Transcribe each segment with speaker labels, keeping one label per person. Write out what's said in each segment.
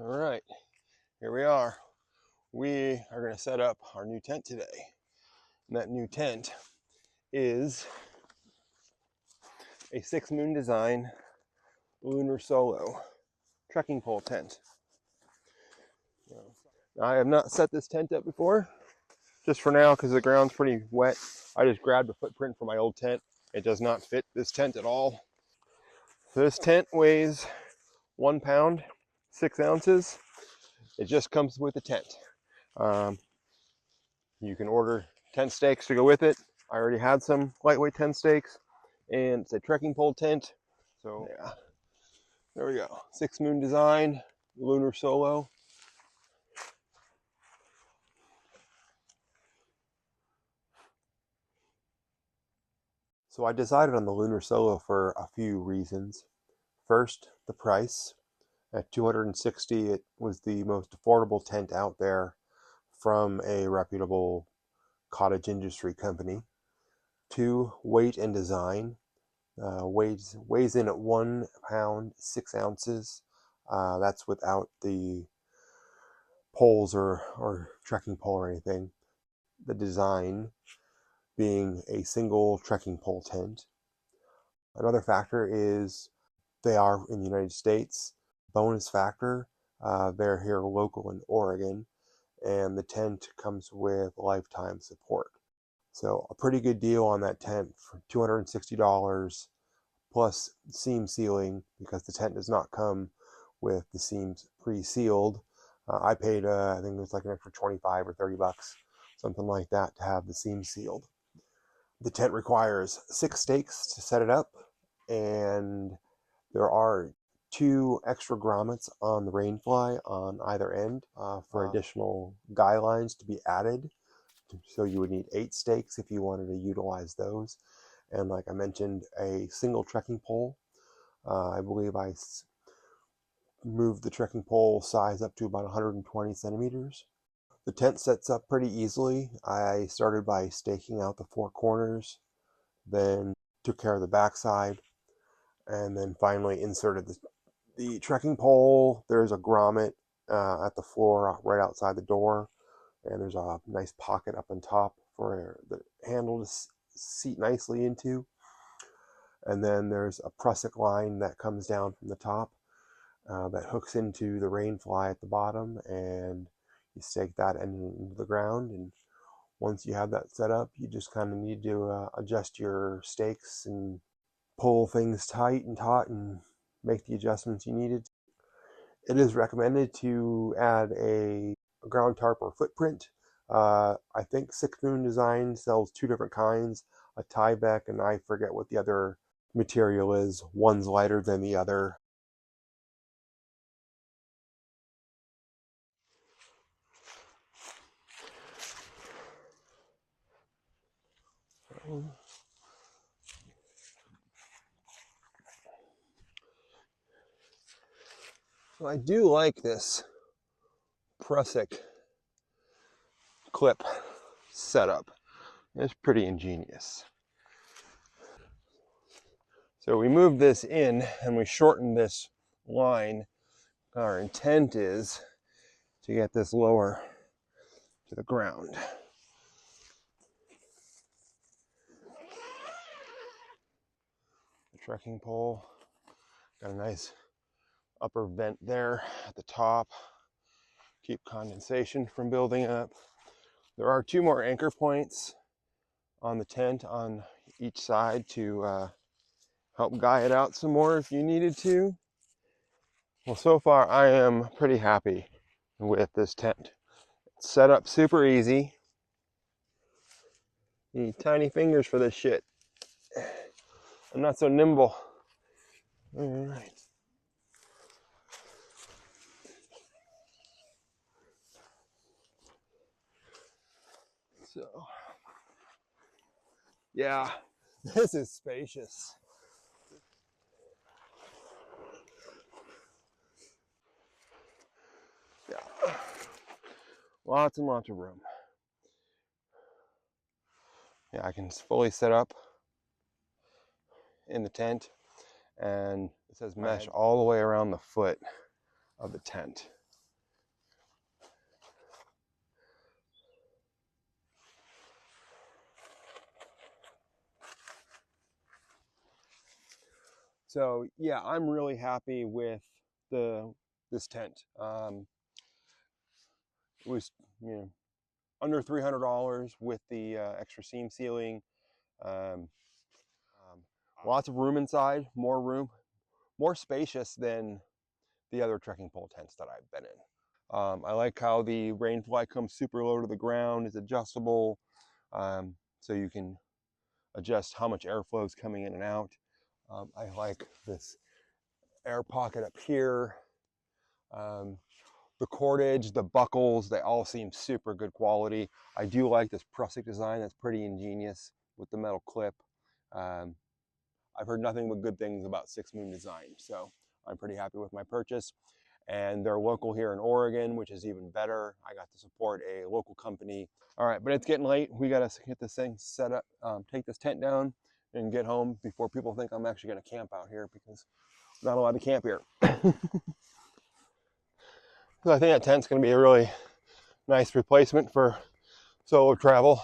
Speaker 1: All right, here we are. We are going to set up our new tent today. And that new tent is a 6moondesign Lunar Solo trekking pole tent. Now, I have not set this tent up before, just for now because the ground's pretty wet. I just grabbed a footprint from my old tent. It does not fit this tent at all. So this tent weighs 1 pound, 6 ounces. It just comes with the tent. You can order tent stakes to go with it. I already had some lightweight tent stakes, and it's a trekking pole tent. So yeah, there we go. 6moondesign Lunar Solo. So I decided on the Lunar Solo for a few reasons. First, the price. At $260, it was the most affordable tent out there from a reputable cottage industry company. Two, weight and design. Weighs in at 1 pound, 6 ounces. That's without the poles or trekking pole or anything. The design being a single trekking pole tent. Another factor is they are in the United States. Bonus factor, they're here local in Oregon, and the tent comes with lifetime support. So a pretty good deal on that tent for $260 plus seam sealing, because the tent does not come with the seams pre-sealed. I paid, I think it was like an extra 25 or 30 bucks, something like that, to have the seams sealed. The tent requires 6 stakes to set it up, and there are 2 extra grommets on the rainfly on either end for additional guy lines to be added. So you would need 8 stakes if you wanted to utilize those. And like I mentioned, a single trekking pole. I believe I moved the trekking pole size up to about 120 centimeters. The tent sets up pretty easily. I started by staking out the 4 corners, then took care of the backside, and then finally inserted the trekking pole. There's a grommet at the floor right outside the door, and there's a nice pocket up on top for the handle to seat nicely into. And then there's a prusik line that comes down from the top that hooks into the rainfly at the bottom, and you stake that end into the ground. And once you have that set up, you just kind of need to adjust your stakes and pull things tight and taut and make the adjustments you needed. It is recommended to add a ground tarp or footprint. I think 6moondesign sells 2 different kinds, a Tyvek, and I forget what the other material is. One's lighter than the other. So I do like this prusik clip setup. It's pretty ingenious. So we moved this in and we shortened this line. Our intent is to get this lower to the ground. The trekking pole got a nice upper vent there at the top, keep condensation from building up. There are 2 more anchor points on the tent on each side to help guy it out some more if you needed to. Well, so far I am pretty happy with this tent. It's set up super easy. You need tiny fingers for this shit. I'm not so nimble. All right. So, yeah, this is spacious. Yeah, lots and lots of room. Yeah, I can fully set up in the tent, and it says mesh all the way around the foot of the tent. So yeah, I'm really happy with this tent. It was, you know, under $300 with the extra seam ceiling. Um, Lots of room inside, more room, more spacious than the other trekking pole tents that I've been in. I like how the rainfly comes super low to the ground, it's adjustable, so you can adjust how much airflow is coming in and out. I like this air pocket up here. The cordage, the buckles, they all seem super good quality. I do like this prusik design, that's pretty ingenious with the metal clip. I've heard nothing but good things about sixmoondesigns, so I'm pretty happy with my purchase. And they're local here in Oregon, which is even better. I got to support a local company. All right, but it's getting late. We got to get this thing set up, take this tent down, and get home before people think I'm actually going to camp out here, because I'm not allowed to camp here. So I think that tent's going to be a really nice replacement for solo travel.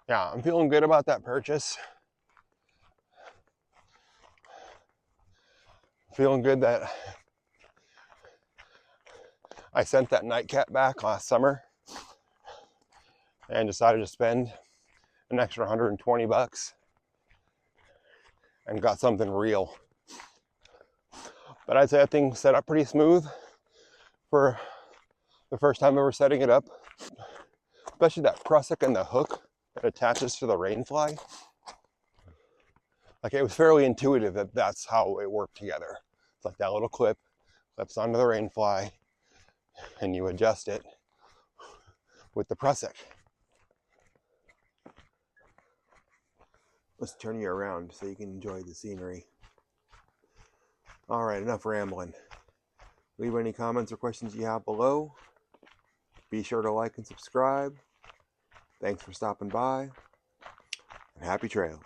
Speaker 1: Yeah, I'm feeling good about that purchase. Feeling good that I sent that nightcap back last summer and decided to spend an extra 120 bucks and got something real. But I'd say that thing set up pretty smooth for the first time ever setting it up. Especially that prusik and the hook that attaches to the rainfly. Like, it was fairly intuitive that that's how it worked together. It's like that little clip clips onto the rainfly and you adjust it with the prusik. Let's turn you around so you can enjoy the scenery. All right, enough rambling. Leave any comments or questions you have below. Be sure to like and subscribe. Thanks for stopping by, and happy trails.